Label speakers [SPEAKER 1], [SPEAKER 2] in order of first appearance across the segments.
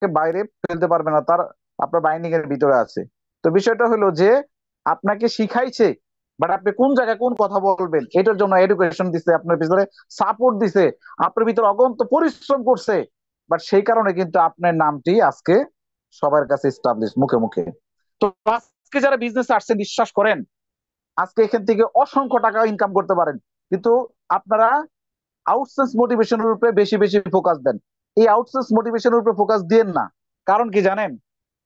[SPEAKER 1] আপনাকে বাইরে ফেলতে পারবে না, তার আপনার বাইন্ডিং এর ভিতরে আছে। তো বিষয়টা হলো যে আপনাকে শিখাইছে, বাট আপনি কোন জায়গায় কোন কথা বলবেন এটার জন্য এডুকেশন দিছে, আপনার ভিতরে সাপোর্ট দিছে, আপনার ভিতরে অগন্ত পরিশ্রম করছে। বাট সেই কারণে কিন্তু আপনার নামটি আজকে সবার কাছে এস্টাবলিশ, মুখে মুখে। তো আজকে যারা বিজনেস আসছে বিশ্বাস করেন, আজকে এখান থেকে অসংখ্য টাকা ইনকাম করতে পারেন। কিন্তু আপনারা আউটসোর্স মোটিভেশনের উপরে বেশি বেশি ফোকাস দেন। এই আউটসোর্স মোটিভেশনের উপরে ফোকাস দিয়েন না। কারণ কি জানেন?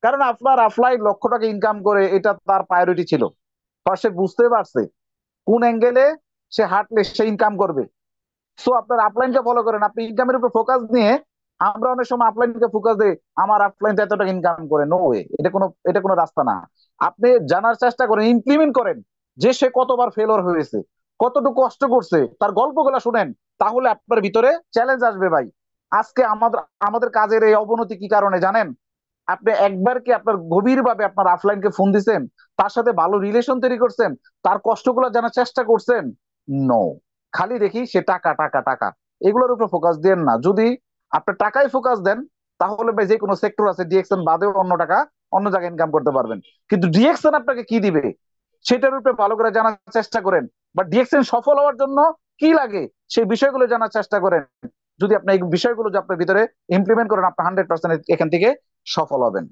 [SPEAKER 1] কারণ আপনার আফলাইন লক্ষ টাকা ইনকাম করে এটা তার প্রায়োরিটি ছিল। কারণ সে বুঝতে পারছে কোন অ্যাঙ্গেলে সে হাঁটলে সে ইনকাম করবে। সো আপনার আপলাইনকে ফলো করেন, আপনি ইনকামের উপর ফোকাস নিয়ে। আমরা অনেক সময় আপলাইনকে ফোকাস দিই, আমার আপলাইন এত টাকা ইনকাম করে, নো ওয়ে, এটা কোনো রাস্তা না। আপনি জানার চেষ্টা করেন, ইমপ্লিমেন্ট করেন যে সে কতবার ফেলোর হয়েছে, কতটুকু কষ্ট করছে, তার গল্পগুলো শুনেন। তাহলে আপনার ভিতরে চ্যালেঞ্জ আসবে ভাই। আজকে আমাদের আমাদের কাজের এই অবনতি কি কারণে জানেন? আপনি একবার কি আপনার গভীর ভাবে আপনার আফলাইনকে ফোন দিছেন, তার সাথে ভালো রিলেশন তৈরি করছেন, তার কষ্টগুলো জানার চেষ্টা করছেন? নো। খালি দেখি সে টাকা টাকা টাকা, এগুলোর উপর ফোকাস দেন না। যদি আপনি টাকায় ফোকাস দেন, তাহলে ভাই যে কোনো সেক্টর আছে ডিএকশন বাদেও অন্য টাকা অন্য জায়গায় ইনকাম করতে পারবেন। কিন্তু ডিএকশন আপনাকে কি দিবে সেটার উপরে ভালো করে জানার চেষ্টা করেন। বা ডিএকশন সফল হওয়ার জন্য কি লাগে সেই বিষয়গুলো জানার চেষ্টা করেন। যদি আপনি এই বিষয়গুলো যে আপনার ভিতরে ইমপ্লিমেন্ট করেন, আপনি 100% এখান থেকে সফল হবেন।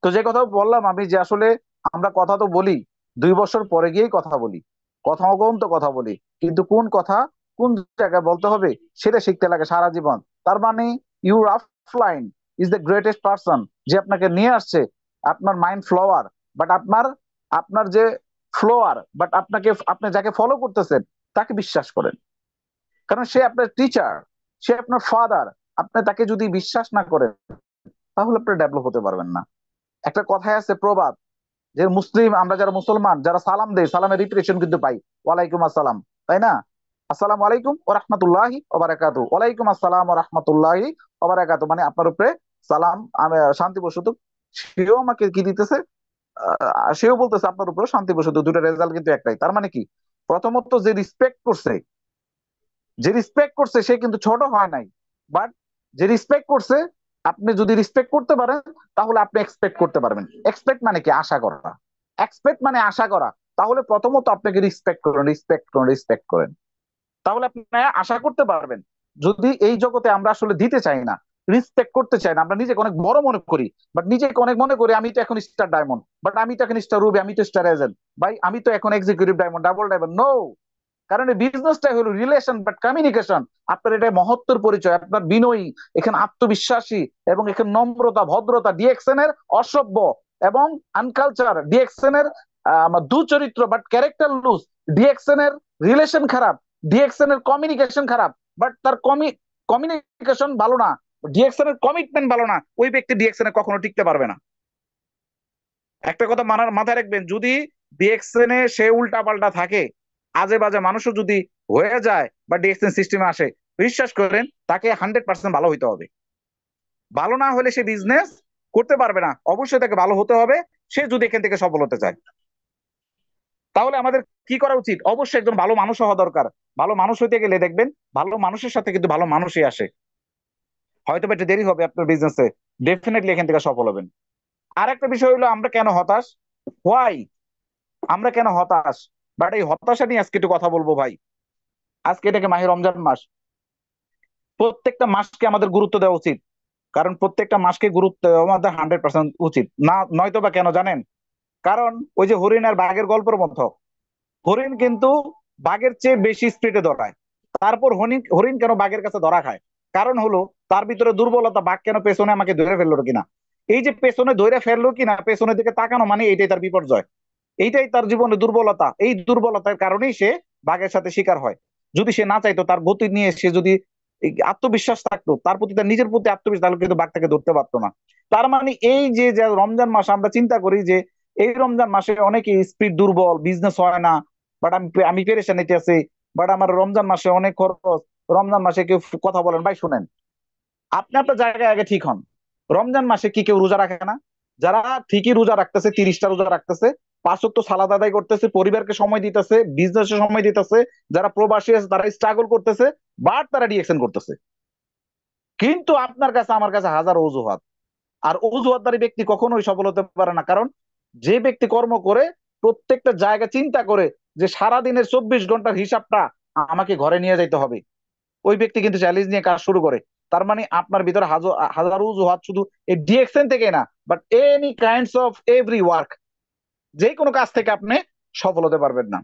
[SPEAKER 1] তো যে কথা বললাম আমি, যে আসলে আমরা কথা তো বলি, 2 বছর পরে গিয়েই কথা বলি, কথা অগন্ত কথা বলি, কিন্তু কোন কথা কোন জায়গায় বলতে হবে সেটা শিখতে লাগে সারা জীবন। তার মানে your offline is the greatest person, যে আপনাকে নিয়ে আসছে। আপনার মাইন্ড ফ্লোয়ার, বাট আপনার আপনার যে ফ্লোয়ার, বাট আপনি যাকে ফলো করতেছেন তাকে বিশ্বাস করেন। কারণ সে আপনার টিচার, সে আপনার ফাদার। আপনি তাকে যদি বিশ্বাস না করেন, তাহলে আপনি ডেভেলপ হতে পারবেন না। একটা কথায় আছে প্রবাদ, যে মুসলিম, আমরা যারা মুসলমান যারা সালাম দেই, সালামের রিপিটেশন কিন্তু পাই, ওয়ালাইকুম আসসালাম, তাই না? আসসালামু আলাইকুম ওয়া রাহমাতুল্লাহি ওয়া বারাকাতুহু, ওয়ালাইকুম আসসালাম ওয়া রাহমাতুল্লাহি ওয়া বারাকাতুহু, মানে আপনার উপরে সালাম, শান্তি বসুক। সেও আমাকে কি দিতেছে, সেও বলতেছে আপনার উপরে শান্তি বসুক। দুটো রেজাল্ট কিন্তু একটাই। তার মানে কি? প্রথমত যে রিসপেক্ট করছে সে কিন্তু ছোট হয় নাই। বাট যে রিসপেক্ট করছে, আপনি যদি রিসপেক্ট করতে পারেন, তাহলে আপনি এক্সপেক্ট করতে পারবেন। এক্সপেক্ট মানে কি? আশা করা। এক্সপেক্ট মানে আশা করা। তাহলে প্রথমত আপনাকে রিসপেক্ট করেন, রিসপেক্ট করেন, রিসপেক্ট করেন। তাহলে আপনি আশা করতে পারবেন। যদি এই জগতে আমরা আসলে দিতে চাই না, রিসপেক্ট করতে চাই না, আমরা নিজেকে অনেক বড় মনে করি, বাট নিজেকে অনেক মনে করি আমি তো এখন স্টার ডায়মন্ড, বাট আমি তো এখন স্টার রুবি, আমি তো স্টার এজেন্ট, ভাই আমি তো এখন executive diamond, double diamond. No. কারণ এই বিজনেসটা হলো রিলেশন বাট কমিউনিকেশন। আপনার এটা মহত্তর পরিচয়, আপনার বিনয়ী, এখানে আত্মবিশ্বাসী, এবং এখানে নম্রতা, ভদ্রতা। ডিএক্সএন এর অসভ্য এবং আনকালচার, ডিএক্সএন এর দুচরিত্র বাট ক্যারেক্টার লুজ, ডিএক্সএন এর রিলেশন খারাপ, ডিএক্সএন এর কমিউনিকেশন খারাপ, বাট তার কমিউনিকেশন ভালো না, ডিএক্সএন এর কমিটমেন্ট ভালো না, ওই ব্যক্তি ডিএক্সএন এ কখনো টিকতে পারবে না। একটা কথা মাথায় রাখবেন, যদি ডিএক্সএন এ সে উল্টা পাল্টা থাকে, আজে বাজে মানুষও যদি হয়ে যায় বা ডিএক্সএন সিস্টেমে আসে, বিশ্বাস করেন তাকে 100% ভালো হইতে হবে। ভালো না হলে সে বিজনেস করতে পারবে না। অবশ্যই তাকে ভালো হতে হবে, সে যদি এখান থেকে সফল হতে চায়। তাহলে আমাদের কি করা উচিত? অবশ্যই একজন ভালো মানুষ হওয়া দরকার। ভালো মানুষ হইতে গেলে দেখবেন ভালো মানুষের সাথে কিন্তু ভালো মানুষই আসে। হয়তো বা একটু দেরি হবে আপনার বিজনেসে, ডেফিনেটলি এখান থেকে সফল হবেন। আর একটা বিষয় হলো, আমরা কেন হতাশ? হোয়াই আমরা কেন হতাশ? বাট এই হতাশা নিয়ে আজকে একটু কথা বলবো ভাই। আজকে এটাকে মাহে রমজান মাস, প্রত্যেকটা মাসকে আমাদের গুরুত্ব দেওয়া উচিত। কারণ প্রত্যেকটা মাসকে গুরুত্ব দেওয়া আমাদের 100% উচিত না। নয়তো বা কেন জানেন? কারণ ওই যে হরিণ আর বাঘের গল্পের মতো, হরিণ কিন্তু বাঘের চেয়ে বেশি স্পিডে দৌড়ায়। তারপর হরিণ হরিণ কেন বাঘের কাছে ধরা খায়? কারণ হলো তার ভিতরে দুর্বলতা। বাঘ কেন পেছনে আমাকে ধরে ফেললো কিনা, এই যে পেছনে ধরে ফেললো কিনা, পেছনের দিকে তাকানো মানে এইটাই তার বিপর্যয়, এইটাই তার জীবনে দুর্বলতা। এই দুর্বলতার কারণেই সে বাঘের সাথে শিকার হয়। যদি সে না চাইতো, তার গতি নিয়ে সে যদি এই আত্মবিশ্বাস থাকতো, তার প্রতি তার নিজের প্রতি আত্মবিশ্বাস, তাহলে কিন্তু বাঘ তাকে ধরতে পারতো না। তার মানে এই যে যে রমজান মাস আমরা চিন্তা করি যে এই রমজান মাসে অনেকে স্পিড দুর্বল, বিজনেস হয় না, বাট আমি আমি পেরেশানিতে আছি, বাট আমার রমজান মাসে অনেক খরচ, রমজান মাসে কেউ কথা বলেন। ভাই শুনেন, আপনি আপনার জায়গায় আগে ঠিক হন। রমজান মাসে কি কেউ রোজা রাখে না? যারা ঠিকই রোজা রাখতেছে, 30টা রোজা রাখতেছে, 5 ওয়াক্ত সালাত আদায় করতেছে, পরিবারকে সময় দিতেছে, বিজনেসে সময় দিতেছে, যারা প্রবাসী আছে তারা স্ট্রাগল করতেছে, বাট তারা ডিএকশন করতেছে। কিন্তু আপনার কাছে আমার কাছে হাজার অজুহাত। আর অজুহাতদারী ব্যক্তি কখনোই সফল হতে পারে না, কারণ যে ব্যক্তি কর্ম করে প্রত্যেকটা জায়গা চিন্তা করে যে সারাদিনের 24 ঘন্টার হিসাবটা আমাকে ঘরে নিয়ে যাইতে হবে, ওই ব্যক্তি কিন্তু চ্যালেঞ্জ নিয়ে কাজ শুরু করে। তার মানে আপনার ভিতরে হাজার অজুহাত শুধু এই ডিএক্সএন থেকে না, but any kinds of every work, যে কোনো কাজ থেকে আপনি সফল হতে পারবেন না।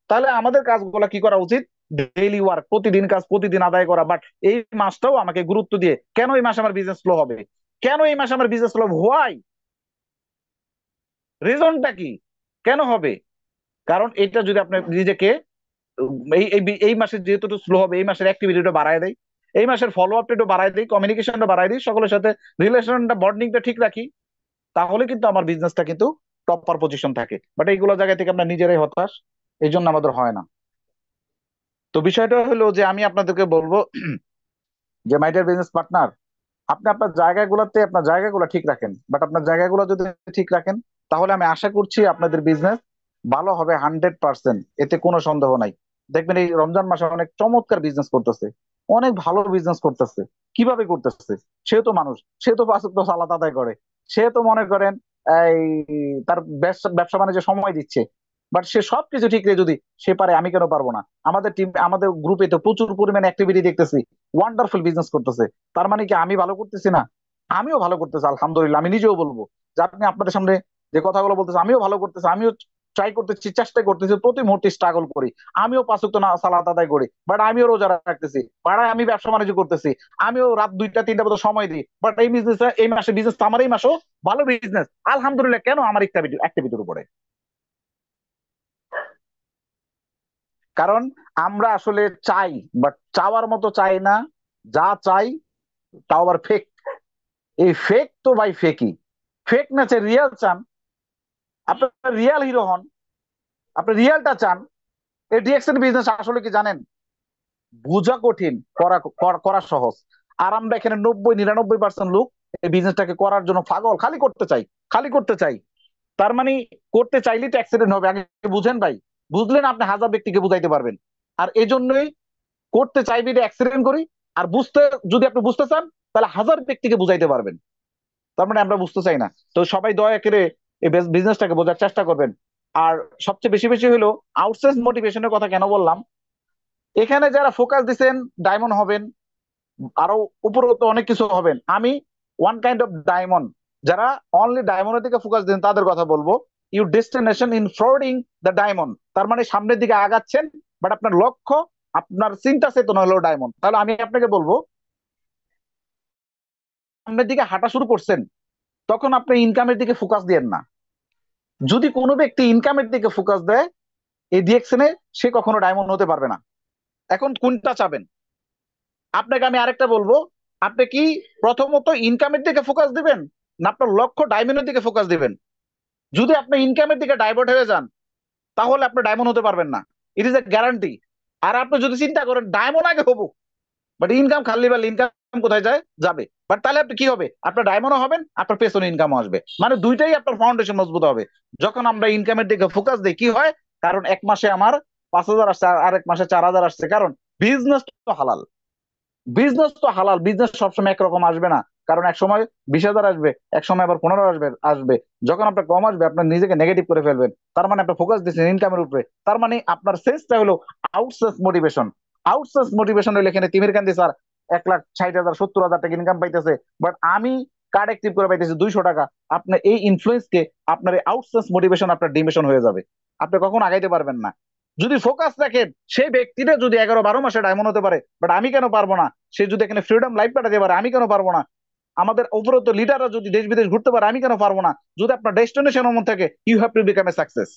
[SPEAKER 1] তাহলে আমাদের কাজগুলো কি করা উচিত? ডেইলি ওয়ার্ক, প্রতিদিন কাজ প্রতিদিন আদায় করা। বাট এই মাসটাও আমাকে গুরুত্ব দিয়ে, কেন এই মাসে আমার বিজনেস স্লো হবে, কেন এই মাসে আমার বিজনেস স্লো, হোয়াই, রিজনটা কি, কেন হবে? কারণ এটা যদি আপনি নিজেকে এই এই এই মাসে যেহেতু স্লো হবে, এই মাসের অ্যাক্টিভিটিটা বাড়ায় দেয়, এই মাসের ফলো আপটা একটু বাড়ায় দিই, কমিউনিকেশনটা বাড়ায় দিই, সকলের সাথে রিলেশনটা বন্ডিংটা ঠিক রাখি, তাহলে কিন্তু আমার বিজনেসটা কিন্তু টপার পজিশন থাকে। বাট এইগুলো জায়গা থেকে আমরা নিজেরাই হতাশ, এই জন্য আমাদের হয় না। তো বিষয়টা হলো যে আমি আপনাদেরকে বলবো যে মাই ডিয়ার বিজনেস পার্টনার, আপনি আপনার জায়গাগুলোতে আপনার জায়গাগুলো ঠিক রাখেন। বাট আপনার জায়গাগুলো যদি ঠিক রাখেন, তাহলে আমি আশা করছি আপনাদের বিজনেস ভালো হবে 100%, এতে কোনো সন্দেহ নাই। দেখবেন এই রমজান মাসে অনেক চমৎকার বিজনেস করতেছে, অনেক ভালো বিজনেস করতেছে। কিভাবে করতেছে? সে তো মানুষ, সে তো পাঁচ ওয়াক্ত সালাত আদায় করে, সে তো মনে করেন এই তার ব্যবসা ব্যবসা বাণিজ্যে সময় দিচ্ছে। বাট সে সবকিছু ঠিক রে, যদি সে পারে, আমি কেন পারবো না? আমাদের টিম, আমাদের গ্রুপে তো প্রচুর পরিমাণে অ্যাক্টিভিটি দেখতেছি, ওয়ান্ডারফুল বিজনেস করতেছে। তার মানে কি আমি ভালো করতেছি না? আমিও ভালো করতেছি আলহামদুলিল্লাহ। আমি নিজেও বলবো যে আপনি আপনাদের সামনে যে কথাগুলো বলতেছে, আমিও ভালো করতেছি, আমিও ট্রাই করতেছি, চেষ্টা করতেছি, প্রতি মুহূর্তে স্ট্রাগল করি। আমিও পাঁচ ওয়াক্ত না সালাত আদায় করি, বাট আমিও রোজা রাখতেছি, বাট আমি ব্যবসা বাণিজ্য করতেছি, আমিও রাত 2টা 3টা পর্যন্ত সময় দিই। বাট এই বিজনেস, এই মাসে বিজনেস আমার এই মাসও ভালো বিজনেস আলহামদুলিল্লাহ। কেন? আমার অ্যাক্টিভিটির উপরে। কারণ আমরা আসলে চাই, বাট চাওয়ার মতো চাই না। যা চাই তাও আবার ফেক। এই ফেক তো ভাই ফেকই, ফেক না, চাই রিয়েল চান, আপনার রিয়েল হিরো হন, আপনি রিয়েলটা চান। এই ডিএক্সএন বিজনেস আসলে কি জানেন, বোঝা কঠিন, করা করা সহজ। আর আমরা এখানে 90-99% লোক এই বিজনেসটাকে করার জন্য পাগল, খালি করতে চাই, খালি করতে চাই। তার মানে করতে চাইলেই তো অ্যাক্সিডেন্ট হবে, আগে বুঝেন ভাই। বুঝলেন আপনি হাজার ব্যক্তিকে বুঝাইতে পারবেন। আর এই জন্যই করতে চাইবি যে অ্যাক্সিডেন্ট করি, আর বুঝতে, যদি আপনি বুঝতে চান তাহলে হাজার ব্যক্তিকে বুঝাইতে পারবেন। তার মানে আমরা বুঝতে চাই না। তো সবাই দয়া করে এই বিজনেসটাকে বোঝার চেষ্টা করবেন। আর সবচেয়ে বেশি বেশি হলো আউটসোর্স মোটিভেশনের কথা কেন বললাম, এখানে যারা ফোকাস দিচ্ছেন ডায়মন্ড হবেন, আরো উপরত অনেক কিছু হবেন। আমি ওয়ান কাইন্ড অফ ডায়মন্ড, যারা অনলি ডায়মন্ডের দিকে ফোকাস দেন তাদের কথা বলবো। You destination in fronting the diamond, তার মানে সামনের দিকে আগাচ্ছেন, বাট আপনার লক্ষ্য, আপনার চিন্তা চেতনা হলো ডায়মন্ড। তাহলে আমি আপনাকে বলবো, সামনের দিকে হাঁটা শুরু করছেন, তখন আপনি ইনকামের দিকে ফোকাস দিয়েন না। যদি কোনো ব্যক্তি ইনকামের দিকে ফোকাস দেয় এই ডিরেকশনে, সে কখনো ডায়মন্ড হতে পারবে না। এখন কোনটা চাবেন? আপনাকে আমি আরেকটা বলবো, আপনি কি প্রথমত ইনকামের দিকে ফোকাস দিবেন, না আপনার লক্ষ্য ডায়মন্ডের দিকে ফোকাস দিবেন? যদি আপনি ইনকামের দিকে ডাইভার্ট হয়ে যান, তাহলে আপনি ডায়মন্ড হতে পারবেন না, ইট ইজ এ গ্যারান্টি। আর আপনি যদি চিন্তা করেন ডায়মন্ড আগে হবো, বাট ইনকাম খালি, বা ইনকাম কোথায় যায় যাবে, বাট তাহলে আপনি কি হবে, আপনার ডায়মন্ডও হবেন, আপনার পেছনে ইনকামও আসবে, মানে দুইটাই আপনার ফাউন্ডেশন মজবুত হবে। যখন আমরা ইনকামের দিকে ফোকাস দিই কি হয়, কারণ এক মাসে আমার 5,000 আসছে, আর এক মাসে 4,000 আসছে, কারণ বিজনেস তো হালাল, বিজনেস তো হালাল। বিজনেস সবসময় একরকম আসবে না, কারণ এক সময় 20,000 আসবে, এক সময় আবার 15 আসবে। যখন আপনার কম আসবে, আপনার নিজেকে নেগেটিভ করে ফেলবেন, তার মানে আপনার ফোকাস দিচ্ছেন ইনকামের উপরে। তার মানে আপনার সেন্সটা হলো আউটসোর্স মোটিভেশন। আউটসোর্স মোটিভেশন হলো এখানে তিমির কান্দি স্যার 1,60,000 70,000 টাকা ইনকাম পাইতেছে, বাট আমি কার্ড অ্যাক্টিভ করে পাইতেছি 200 টাকা। আপনার এই ইনফ্লুয়েন্সকে, আপনার এই আউটসোর্স মোটিভেশন আপনার ডিমেশন হয়ে যাবে, আপনি কখন আগাইতে পারবেন না। যদি ফোকাস রাখেন, সেই ব্যক্তিটা যদি 11-12 মাসে ডায়মন্ড হতে পারে, বাট আমি কেন পারবো না? সে যদি এখানে ফ্রিডম লাইফ কাটাতে পারে, আমি কেন পারবো না? আমাদের উপরত লিডাররা যদি দেশ বিদেশ ঘুরতে পারে, আমি কেন পারবো না? যদি আপনার ডেস্টিনেশন এমন থাকে, you have to become a success,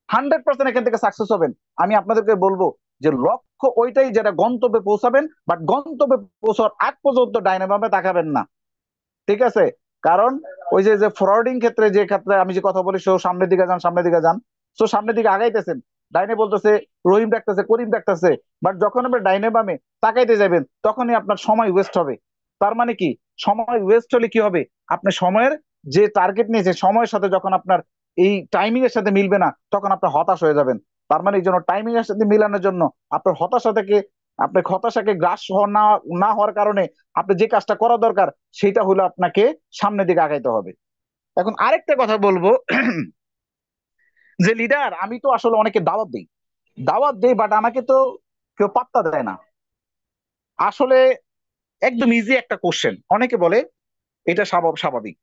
[SPEAKER 1] 100% এখান থেকে সাকসেস হবেন। আমি আপনাদেরকে বলবো যে লক্ষ্য ওইটাই যেটা গন্তব্যে পৌঁছাবেন, বাট গন্তব্যে পৌঁছার আগ পর্যন্ত ডাইনে বামে তাকাবেন না, ঠিক আছে? কারণ ওই যে যে ফ্রডিং ক্ষেত্রে, যে ক্ষেত্রে আমি যে কথা বলি, সেও সামনের দিকে যান, সামনের দিকে যান, তো সামনের দিকে আগাইতেছেন, ডাইনে বলতেছে, রহিম ডাকতেছে, করিম ডাকতেছে, বাট যখন আপনি ডাইনে বামে তাকাইতে যাবেন, তখনই আপনার সময় ওয়েস্ট হবে। তার মানে কি, সময় ওয়েস্ট হলে কি হবে, আপনি সময়ের যে টার্গেট নিয়েছে, সময়ের সাথে যখন আপনার এই টাইমিং এর সাথে মিলবে না, তখন আপনি হতাশ হয়ে যাবেন। তার মানে এই জন্য টাইমিং এর সাথে মিলানোর জন্য আপনার হতাশা থেকে আপনার হতাশাকে গ্রাস না না হওয়ার কারণে আপনি যে কাজটা করা দরকার সেটা হলো আপনাকে সামনের দিকে আগাইতে হবে। এখন আরেকটা কথা বলবো যে লিডার, আমি তো আসলে অনেকে দাওয়াত দেই বাট আমাকে তো কেউ পাত্তা দেয় না। আসলে একদম ইজি একটা কোশ্চেন, অনেকে বলে এটা স্বাভাবিক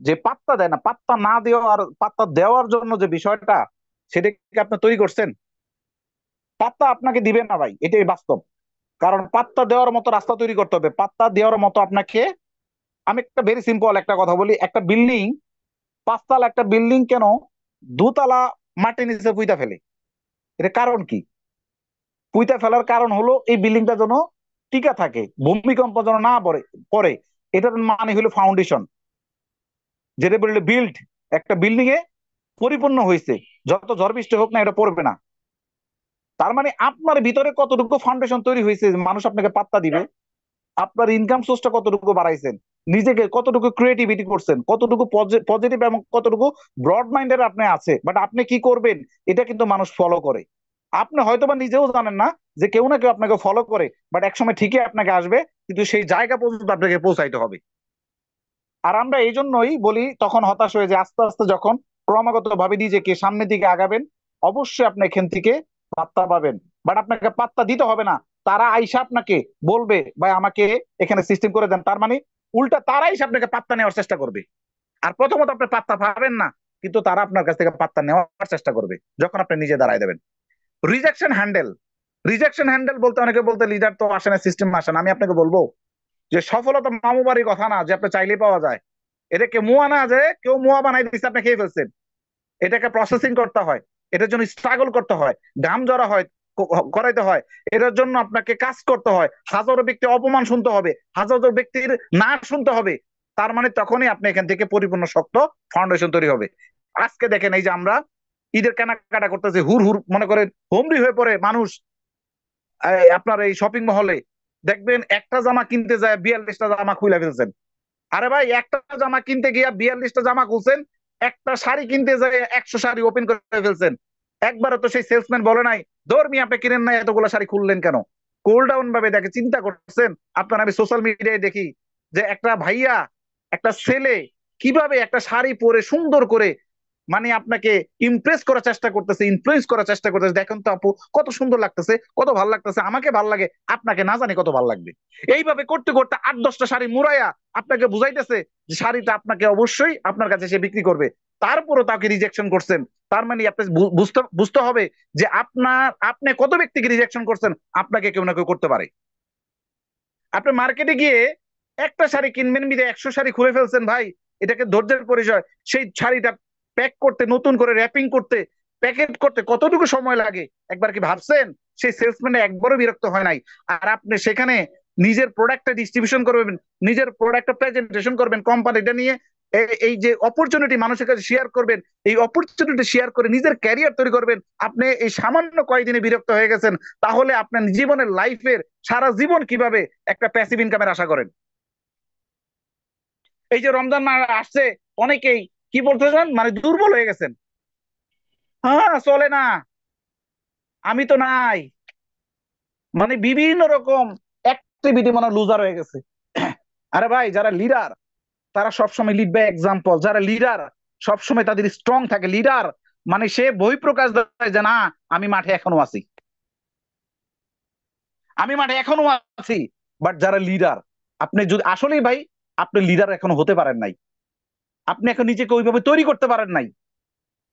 [SPEAKER 1] যে পাত্তা দেয় না। পাত্তা না দেওয়ার, পাত্তা দেওয়ার জন্য যে বিষয়টা, সেটা কি আপনি তৈরি করছেন? পাত্তা আপনাকে দিবে না ভাই, এটাই বাস্তব। কারণ পাত্তা দেওয়ার মতো রাস্তা তৈরি করতে হবে, পাত্তা দেওয়ার মতো আপনাকে। আমি একটা ভেরি সিম্পল একটা কথা বলি, একটা বিল্ডিং, 5 তলা একটা বিল্ডিং কেন 2 তলা মাটির নিচে পুঁতা ফেলে? এটা কারণ কি? পুঁতা ফেলার কারণ হলো এই বিল্ডিংটা যেন টিকা থাকে, ভূমিকম্প যেন না পড়ে। এটার মানে হলো ফাউন্ডেশন, যেটা বললে বিল্ড। একটা বিল্ডিং এ পরিপূর্ণ হয়েছে, যত ঝড় বৃষ্টি হোক না এটা পড়বে না। তার মানে আপনার ভিতরে কতটুকু ফাউন্ডেশন তৈরি হয়েছে যে মানুষ আপনাকে পাত্তা দিবে। আপনার ইনকাম সোর্সটা কতটুকু বাড়াইছেন, নিজেকে কতটুকু ক্রিয়েটিভিটি করছেন, কতটুকু পজিটিভ এবং কতটুকু ব্রড মাইন্ডের আপনি আছে, বাট আপনি কি করবেন এটা কিন্তু মানুষ ফলো করে। আপনি হয়তোবা নিজেও জানেন না যে কেউ না কেউ আপনাকে ফলো করে, বাট একসময় ঠিকই আপনাকে আসবে, কিন্তু সেই জায়গা পর্যন্ত আপনাকে পৌঁছাইতে হবে। আর আমরা এই জন্যই বলি, তখন হতাশ হয়ে যে আস্তে আস্তে যখন ক্রমাগত ভাবে নিজেকে সামনের দিকে আগাবেন, অবশ্যই আপনি এখান থেকে পাত্তা পাবেন। বাট আপনাকে পাত্তা দিতে হবে না, তারা আইসা আপনাকে বলবে ভাই আমাকে এখানে সিস্টেম করে দেন, তার মানে উল্টা তারাই এসে আপনাকে পাত্তা নেওয়ার চেষ্টা করবে। আর প্রথমত আপনি পাত্তা পাবেন না, কিন্তু তারা আপনার কাছ থেকে পাত্তা নেওয়ার চেষ্টা করবে যখন আপনি নিজে দাঁড়ায় দেবেন। রিজেকশন হ্যান্ডেল, রিজেকশন হ্যান্ডেল বলতে অনেকে বলতে লিডার তো আসে না, সিস্টেম আসে না। আমি আপনাকে বলবো যে সফলতা মামু বাড়ির কথা না যে আপনি চাইলেই পাওয়া যায়। এটাকে মুয়া না, যে কেউ মুয়া বানাই দিচ্ছে আপনি খেয়ে ফেলছেন। এটাকে প্রসেসিং করতে হয়, এটার জন্য স্ট্রাগল করতে হয়, ঘাম ঝরা হয়, করাইতে হয়। এটার জন্য আপনাকে কাজ করতে হয়, হাজারো ব্যক্তি অপমান শুনতে হবে, হাজারো ব্যক্তির না শুনতে হবে। তার মানে তখনই আপনি এখান থেকে পরিপূর্ণ শক্ত ফাউন্ডেশন তৈরি হবে। আজকে দেখেন এই যে আমরা ঈদের কেনাকাটা করতেছি, হুর হুর মনে করে হুমড়ি হয়ে পড়ে মানুষ আপনার এই শপিং মহলে। দেখবেন একটা জামা কিনতে যায় 42টা জামা খুলে ফেলছেন। আরে ভাই, একটা জামা কিনতে গিয়া 42টা জামা খুলছেন, একটা শাড়ি কিনতে যায় 100 শাড়ি ওপেন করে ফেলছেন। একবারে তো সেই সেলসম্যান বলে নাই ধর্মী আপনি কিনেন না, এতগুলো শাড়ি খুললেন কেন? কোল ডাউন ভাবে দেখে চিন্তা করছেন? আপনার আমি সোশ্যাল মিডিয়ায় দেখি যে একটা ভাইয়া, একটা ছেলে কিভাবে একটা শাড়ি পরে সুন্দর করে মানে আপনাকে ইমপ্রেস করার চেষ্টা করতেছে, ইনফ্লুয়েন্স করার চেষ্টা করতেছে। দেখেন তো আপু, কত সুন্দর লাগতেছে, কত ভালো লাগতেছে, আমাকে ভাল লাগে, আপনাকে না জানি কত ভালো লাগবে। এইভাবে করতে করতে 8-10টা শাড়ি মুড়াইয়া আপনাকে বুঝাইতেছে যে শাড়িটা আপনাকে অবশ্যই আপনার কাছে সে বিক্রি করবে। তারপরও তাকে রিজেকশন করছেন। তার মানে আপনি বুঝতে বুঝতে হবে যে আপনি কত ব্যক্তিকে রিজেকশন করছেন, আপনাকে কেউ না কেউ করতে পারে। আপনি মার্কেটে গিয়ে একটা শাড়ি কিনবেন বিধে 100 শাড়ি খুলে ফেলছেন ভাই, এটাকে ধৈর্যের পরিচয়। সেই শাড়িটা প্যাক করতে, নতুন করে র্যাপিং করতে, প্যাকেট করতে কতটুকু সময় লাগে একবার কি ভাবছেন? সেই সেলসম্যান একবারও বিরক্ত হয় নাই। আর আপনি সেখানে নিজের প্রোডাক্টটা ডিস্ট্রিবিউশন করবেন, নিজের প্রোডাক্টটা প্রেজেন্টেশন করবেন, কোম্পানিটা নিয়ে এই যে অপরচুনিটি মানুষের কাছে শেয়ার করবেন, এই অপরচুনিটি শেয়ার করে নিজের ক্যারিয়ার তৈরি করবেন। আপনি এই সামান্য কয়েকদিনে বিরক্ত হয়ে গেছেন, তাহলে আপনার জীবনের লাইফের সারা জীবন কিভাবে একটা প্যাসিভ ইনকামের আশা করেন? এই যে রমজান মাস আসছে, অনেকেই কি বলতেছেন মানে দুর্বল হয়ে গেছেন। হ্যাঁ চলে না, আমি তো নাই, মানে বিভিন্ন রকম অ্যাক্টিভিটি মানে লুজার হয়ে গেছে। আরে ভাই, যারা লিডার তারা সবসময় লিড বাই এক্সাম্পল। যারা লিডার সবসময় তাদের স্ট্রং থাকে। লিডার মানে সে বহিঃপ্রকাশ দেয় যে না, আমি মাঠে এখনো আছি, আমি মাঠে এখনো আছি। বাট যারা লিডার, আপনি যদি আসলেই ভাই আপনি লিডার এখনো হতে পারেন নাই, আপনি এখন নিজেকে ওইভাবে তৈরি করতে পারেন নাই,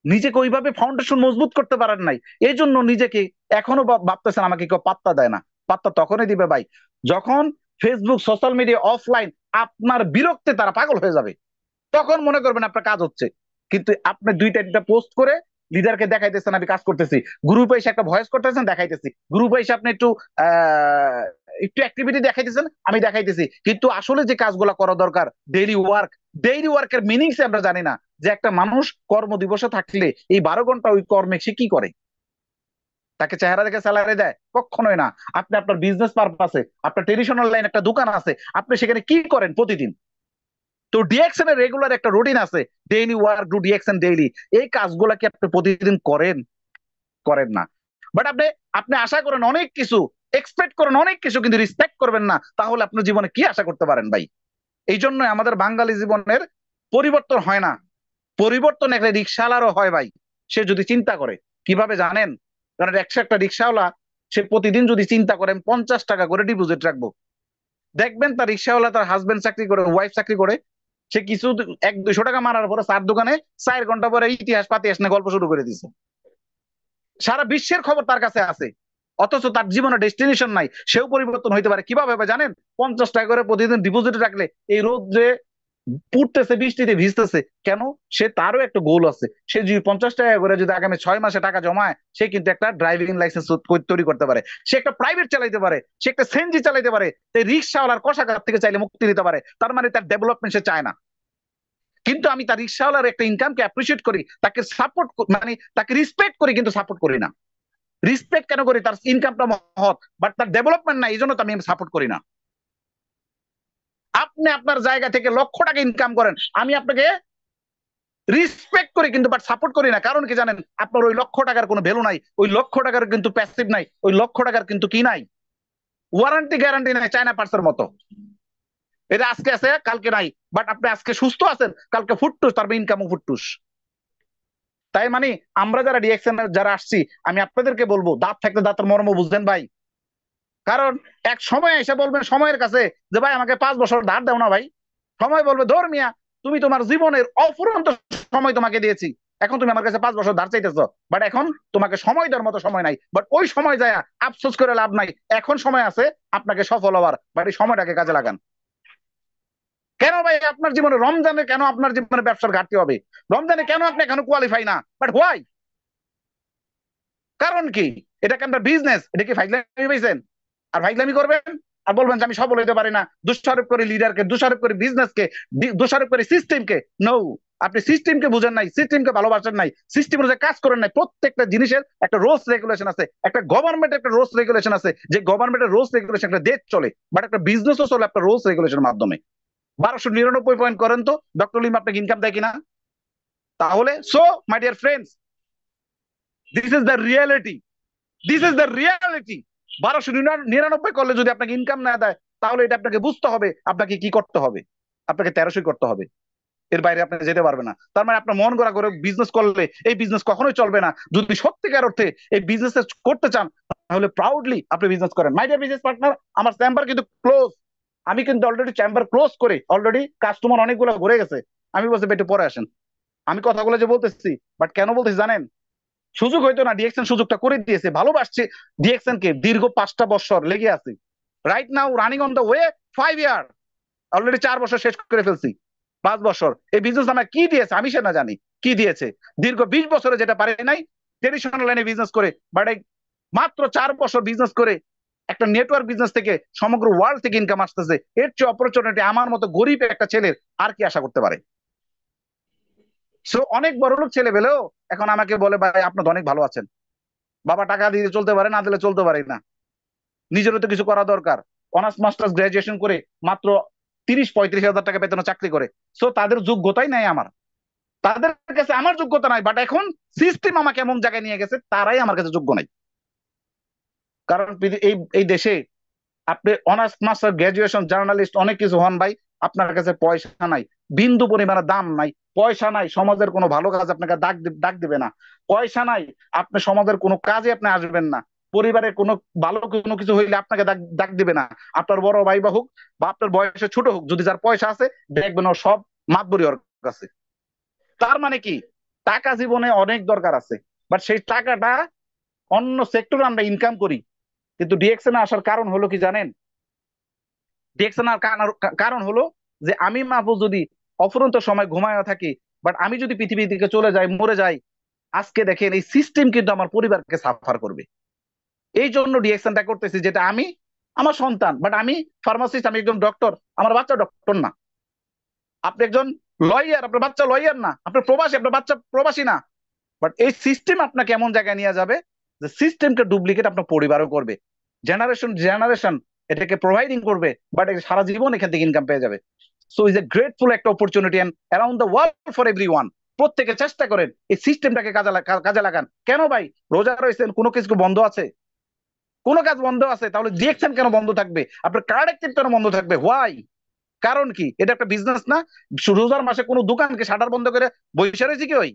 [SPEAKER 1] নিজেকে ওইভাবে ফাউন্ডেশন মজবুত করতে পারেন নাই, এই জন্য নিজেকে এখনো ভাবতেছেন আমাকে কেউ পাত্তা দেয় না। পাত্তা তখনই দিবে ভাই যখন ফেসবুক, সোশ্যাল মিডিয়া, অফলাইন আপনার বিরক্তে তারা পাগল হয়ে যাবে, তখন মনে করবেন আপনার কাজ হচ্ছে। কিন্তু আপনি 2-3টা পোস্ট করে লিডারকে দেখাইতেছেন আমি কাজ করতেছি, গ্রুপে এসে একটা ভয়েস করতেছেন দেখাইতেছি, গ্রুপে এসে আপনি একটু অ্যাক্টিভিটি দেখাইতেছেন আমি দেখাইতেছি, কিন্তু আসলে যে কাজগুলো করা দরকার ডেইলি ওয়ার্ক, ডেইলি ওয়ার্কের মিনিংস আমরা জানি না। যে একটা মানুষ কর্ম দিবসে থাকলে এই 12 ঘন্টা ওই কর্মে সে কি করে? তাকে চেহারা দেখে স্যালারি দেয়? কখনোই না। আপনি আপনার বিজনেস পারপাসে, আপনার ট্রেডিশনাল লাইন একটা দোকান আছে, আপনি সেখানে কি করেন প্রতিদিন? তো ডিএকশন এর রেগুলার একটা রুটিন আছে, ডেইলি ওয়ার্ক ডু ডিএকশন ডেইলি। এই কাজগুলা কি আপনি প্রতিদিন করেন? করেন না। বাট আপনি আপনি আশা করেন অনেক কিছু, এক্সপেক্ট করেন অনেক কিছু, কিন্তু রিসপেক্ট করবেন না, তাহলে আপনার জীবনে কি আশা করতে পারেন ভাই? এই জন্য আমাদের বাঙালি জীবনের পরিবর্তন হয় না। পরিবর্তন একটা রিক্সাওয়ালারও হয় ভাই, সে যদি চিন্তা করে। কিভাবে জানেন? কারণ একটা রিক্সাওয়ালা, সে প্রতিদিন যদি চিন্তা করে 50 টাকা করে ডিপোজিট রাখবো, দেখবেন তার রিক্সাওয়ালা, তার হাজবেন্ড চাকরি করে, ওয়াইফ চাকরি করে, সে কিছু 100-200 টাকা মারার পরে চার দোকানে 4 ঘন্টা পরে ইতিহাস পাতিহাস নিয়ে গল্প শুরু করে দিছে। সারা বিশ্বের খবর তার কাছে আছে, অথচ তার জীবনে ডেস্টিনেশন নাই। সেও পরিবর্তন হইতে পারে। কিভাবে হবে জানেন? 50 টাকা করে প্রতিদিন ডিপোজিট রাখলে এই রোদ্রে পুড়তেছে, বৃষ্টিতে ভিজতেছে কেন? সে তারও একটা গোল আছে। সে যদি 50 টাকা করে যদি আগামী 6 মাসে টাকা জমায়, সে কিন্তু একটা ড্রাইভিং লাইসেন্স তৈরি করতে পারে, সে একটা প্রাইভেট চালাইতে পারে, সে একটা সিএনজি চালাইতে পারে, এই রিক্সাওয়ালার কষাঘাত থেকে চাইলে মুক্তি দিতে পারে। তার মানে তার ডেভেলপমেন্ট সে চায় না। কিন্তু আমি তার রিক্সাওয়ালার একটা ইনকামকে অ্যাপ্রিসিয়েট করি, তাকে সাপোর্ট, মানে তাকে রিসপেক্ট করি, কিন্তু সাপোর্ট করি না। রিসপেক্ট কেন করি? তার ইনকামটা মহৎ, বাট তার ডেভেলপমেন্ট না, এই জন্য তো আমি সাপোর্ট করি না। আপনি আপনার জায়গা থেকে লক্ষ টাকা ইনকাম করেন, আমি আপনাকে রিসপেক্ট করি কিন্তু বাট সাপোর্ট করি না। কারণ কি জানেন? আপনার ওই 1,00,000 টাকার কোনো ভ্যালু নাই, ওই 1,00,000 টাকার কিন্তু প্যাসিভ নাই, ওই 1,00,000 টাকার কিন্তু কি নাই, ওয়ারেন্টি গ্যারান্টি নাই, চায়না পার্সের মতো। এটা আজকে আছে, কালকে নাই। বাট আপনি আজকে সুস্থ আছেন, কালকে ফুটটুস, তারপর ইনকামও ফুটটুস। তাই মানে আমরা যারা ডিএক্সএন যারা আসছি, আমি আপনাদেরকে বলবো, দাঁত থাকলে দাঁতের মর্ম বুঝবেন ভাই। কারণ এক সময় এসে বলবেন সময়ের কাছে যে ভাই আমাকে 5 বছর ধার দাও না ভাই। সময় বলবে, ধর মিয়া, তুমি তোমার জীবনের অফুরন্ত সময় তোমাকে দিয়েছি, এখন তুমি আমার কাছে 5 বছর ধার চাইতেছো। বাট এখন তোমাকে সময় দেওয়ার মতো সময় নাই, বাট ওই সময় যায় আফসোস করে লাভ নাই। এখন সময় আছে আপনাকে সফল হওয়ার, বাট এই সময়টাকে কাজে লাগান। কেন ভাই আপনার জীবনে রমজানে, কেন আপনার জীবনে ব্যবসার ঘাটতি হবে? রমজানে কেন আপনি এখনো কোয়ালিফাই না? But why? কারণ কি? এটা কেন বিজনেস? এটা কি ফাইজলামি পাইছেন? আর ফাইজলামি করবেন আর বলবেন যে আমি সফল হইতে পারি না, দোষারোপ করি লিডারকে, দোষারোপ করি বিজনেসকে, দোষারোপ করি সিস্টেমকে। নো, আপনি সিস্টেমকে বুঝেন নাই, সিস্টেমকে ভালোবাসেন নাই, সিস্টেম অনুযায়ী কাজ করেন নাই। প্রত্যেকটা জিনিসের একটা রুলস রেগুলেশন আছে, একটা গভর্নমেন্টের একটা রুলস রেগুলেশন আছে, যে গভর্নমেন্টের রুলস রেগুলেশন একটা দেশ চলে, বাট একটা বিজনেসও চলে আপনার রুলস রেগুলেশনের মাধ্যমে। 1299 পয়েন্ট করেন তো ডক্টর লিম আপনাকে ইনকাম দেয় কিনা? তাহলে so my dear friends, this is the reality, this is the reality. 1299 করলে যদি আপনাকে ইনকাম না দেয়, তাহলে এটা আপনাকে বুঝতে হবে আপনাকে কি করতে হবে। আপনাকে 1300 করতে হবে, এর বাইরে আপনি যেতে পারবে না। তার মানে আপনার মন গড়া করে বিজনেস করলে এই বিজনেস কখনোই চলবে না। যদি সত্যিকার অর্থে এই বিজনেস করতে চান, তাহলে প্রাউডলি আপনি বিজনেস করেন। মাই ডিয়ার বিজনেস পার্টনার, আমার চেম্বার কিন্তু ক্লোজ। আমি কিন্তু অলরেডি চেম্বার ক্লোজ করে, অলরেডি কাস্টমার অনেকগুলো ঘুরে গেছে। আমি বলছি একটু পরে আসেন। আমি কথাগুলো যে বলতেছি, বাট কেন বলতেছি জানেন? সুযোগ হয়তো না, ডিএক্সএন সুযোগটা করে দিয়েছে, ভালোবাসছে ডিএক্সএন কে, দীর্ঘ 5টা বছর লেগে আছে। Right now running on the way 5 year, already 4 বছর শেষ করে ফেলছি। 5 বছর এই বিজনেস আমরা কি দিয়েছে আমি সেটা জানি, কি দিয়েছে। দীর্ঘ 20 বছরে যেটা পারে নাই ট্রেডিশনাল লাইনে বিজনেস করে, বাট মাত্র 4 বছর বিজনেস করে একটা নেটওয়ার্ক বিজনেস থেকে সমগ্র ওয়ার্ল্ড থেকে ইনকাম আসতেছে। এর চেয়ে অপরচুনিটি আমার মতো গরিব একটা ছেলের আর কি আশা করতে পারে? সো অনেক বড় লোক ছেলে পেলেও এখন আমাকে বলে ভাই আপনি তো অনেক ভালো আছেন, বাবা টাকা দিয়ে চলতে পারে, না দিলে চলতে পারে না, নিজেরও তো কিছু করা দরকার। অনার্স মাস্টার্স গ্রাজুয়েশন করে মাত্র 30-35 হাজার টাকা বেতনে চাকরি করে। সো তাদের যোগ্যতাই নাই আমার, তাদের কাছে আমার যোগ্যতা নাই। বাট এখন সিস্টেম আমাকে এমন জায়গায় নিয়ে গেছে, তারাই আমার কাছে যোগ্য নাই। কারণ এই এই দেশে আপনি অনার্স মাস্টার গ্রাজুয়েশন জার্নালিস্ট অনেক কিছু হন ভাই, আপনার কাছে পয়সা নাই, বিন্দু পরিমাণে দাম নাই, পয়সা নাই, সমাজের কোনো ভালো কাজ আপনাকে ডাক দিবে না, পয়সা নাই, আপনি সমাজের কোনো কাজে আপনি আসবেন না, পরিবারের কোনো ভালো কোনো কিছু হইলে আপনাকে ডাক দিবে না। আপনার বড় ভাই বা হোক বা আপনার বয়সে ছোট হোক, যদি যার পয়সা আছে দেখবেন ও সব মাতবরি ওর কাছে। তার মানে কি? টাকা জীবনে অনেক দরকার আছে, বাট সেই টাকাটা অন্য সেক্টরে আমরা ইনকাম করি। কিন্তু ডিএক্সএন আসার কারণ হলো কি জানেন? ডিএক্সএন কারণ হলো যে আমি মাহফুজ যদি অফুরন্ত সময় ঘুমায় থাকি, বাট আমি যদি পৃথিবী থেকে চলে যাই, মরে যাই, আজকে দেখেন এই সিস্টেম কিন্তু আমার পরিবারকে সাফার করবে। এই জন্য ডিএক্সএনটা করতেছি, যেটা আমি, আমার সন্তান, বাট আমি ফার্মাসিস্ট, আমি একজন ডক্টর, আমার বাচ্চা ডক্টর না। আপনি একজন লয়ার, আপনার বাচ্চা লয়ার না। আপনি প্রবাসী, আপনার বাচ্চা প্রবাসী না। বাট এই সিস্টেম আপনাকে এমন জায়গায় নিয়ে যাবে যে সিস্টেমকে ডুপ্লিকেট আপনার পরিবারও করবে, জেনারেশন জেনারেশন এটাকে প্রোভাইডিং করবে, বাট সারা জীবন এখান থেকে ইনকাম পেয়ে যাবে। সো ইজ এ গ্রেটফুল একটা opportunity and around the world for everyone. প্রত্যেকে চেষ্টা করেন এই সিস্টেমটাকে কাজে লাগান। কেন ভাই রোজা রয়েছেন, কোনো কিছু বন্ধ আছে? কোনো কাজ বন্ধ আছে, তাহলে ডিএক্সএন কেন বন্ধ থাকবে? আপনার কার্ড অ্যাক্টিভ কেন বন্ধ থাকবে? হোয়াই? কারণ কি? এটা একটা বিজনেস না? রোজার মাসে কোনো দোকানকে শাটার বন্ধ করে বসে রয়েছে কি? ওই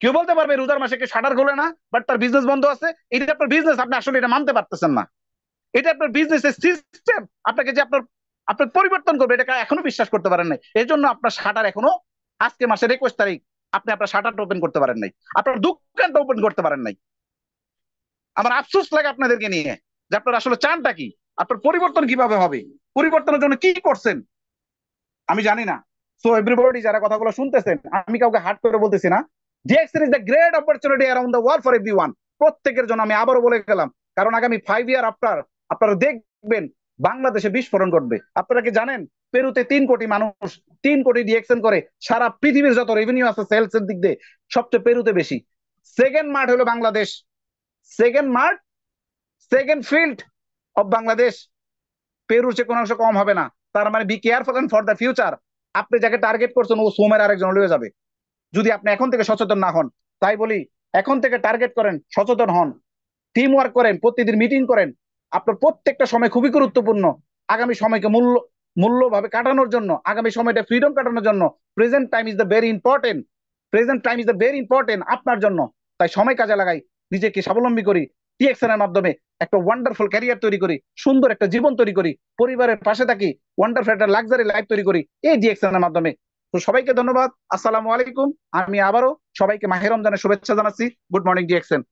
[SPEAKER 1] কেউ বলতে পারবে রোজার মাসে কে শাটার খোলে না বাট তার বিজনেস বন্ধ আছে? এটা আপনার বিজনেস, আপনি আসলে এটা মানতে পারতেছেন না। এটা আপনার বিজনেসের সিস্টেম, আপনাকে যে আপনার আপনার পরিবর্তন করবে এটা এখনো বিশ্বাস করতে পারেন নাই। এই জন্য আপনার শাটার এখনো আজকে মাসের 21 তারিখ আপনি আপনার শাটারটা ওপেন করতে পারেন নাই, আপনার দোকানটা ওপেন করতে পারেন নাই। আমার আফসোস লাগে আপনাদেরকে নিয়ে, যে আপনারা আসলে চানটা কি, আপনার পরিবর্তন কিভাবে হবে, পরিবর্তনের জন্য কি করছেন আমি জানি না। সো এভরিবডি যারা কথাগুলো শুনতেছেন, আমি কাউকে হার্ট করে বলতেছি না। DXN is the great opportunity around the world for everyone, প্রত্যেকের জন্য। আমি আবারও বলে গেলাম, কারণ আগামী 5 ইয়ার আফটার আপনারা দেখবেন বাংলাদেশে বিস্ফোরণ ঘটবে। আপনারা কি জানেন পেরুতে 3 কোটি মানুষ, 3 কোটি ডিএক্সএন করে। সারা পৃথিবীর যত রেভিনিউ আছে সেলস এর দিক দিয়ে সবচেয়ে পেরুতে বেশি। সেকেন্ড মার্ট হলো Bangladesh, second mart, second field of Bangladesh. পেরুর চেয়ে কোনো অংশ কম হবে না। তার মানে be careful for the future. আপনি যাকে টার্গেট করছেন ও সোমের আরেকজন লয়ে যাবে যদি আপনি এখন থেকে সচেতন না হন। তাই বলি, এখন থেকে টার্গেট করেন, সচেতন হন, টিম ওয়ার্ক করেন, প্রতিদিন মিটিং করেন। আপনার প্রত্যেকটা সময় খুবই গুরুত্বপূর্ণ। আগামী সময়কে মূল্যভাবে কাটানোর জন্য, আগামী সময়টা ফ্রিডম কাটানোর জন্য present time is the very important. Present time is the very important আপনার জন্য। তাই সময় কাজে লাগাই, নিজেকে স্বাবলম্বী করি, টিএক্সএন এর মাধ্যমে একটা ওয়ান্ডারফুল ক্যারিয়ার তৈরি করি, সুন্দর একটা জীবন তৈরি করি, পরিবারের পাশে থাকি, ওয়ান্ডারফুল একটা লাক্সারি লাইফ তৈরি করি এই ডিএক্সএন এর মাধ্যমে। তো সবাইকে ধন্যবাদ, আসসালামু আলাইকুম। আমি আবারও সবাইকে মাহে রমজানের শুভেচ্ছা জানাচ্ছি। Good morning DXN.